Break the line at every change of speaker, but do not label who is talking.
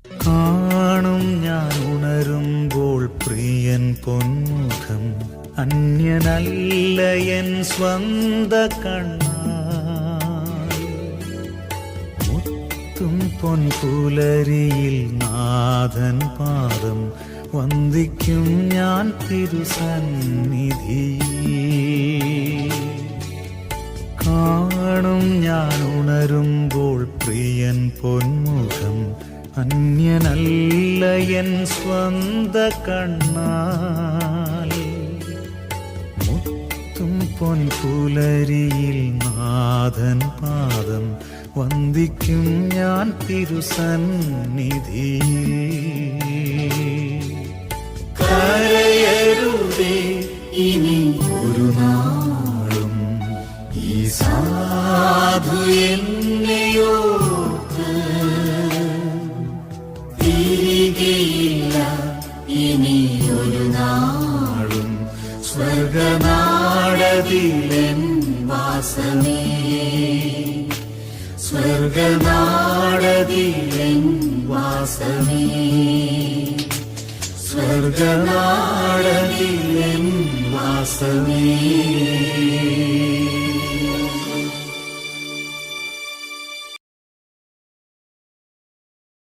കാണും ഞാൻ ഉണരുമ്പോൾ പ്രിയൻ പൊന്മുഖം, അന്യനല്ല എൻ സ്വന്ത കണ്ണാൽ. മുത്തും പൊൻപുലരിയിൽ നാഥൻ പാദം വന്ദിക്കും ഞാൻ തിരുസന്നിധിയിൽ. കാണും ഞാൻ ഉണരുമ്പോൾ പ്രിയൻ പൊന്മുഖം, അന്യനല്ല എൻ സ്വന്ത കണ്ണാൽ. മുത്തും പൊൻപുലരിയിൽ നാഥൻ പാദം വന്ദിക്കും ഞാൻ തിരുസന്നിധിയിൽ. കരയരുതേ ഇനി ഒരു നാളും ഈ സാധു എന്നെയോർത്ത്, തിരികെയില്ല ഇനി ഒരു നാളും സ്വർഗനാടതിലെൻ വാസമേ, സ്വർഗനാടതിലെൻ വാസമേ, സ്വർഗനാടതിലെൻ വാസമേ.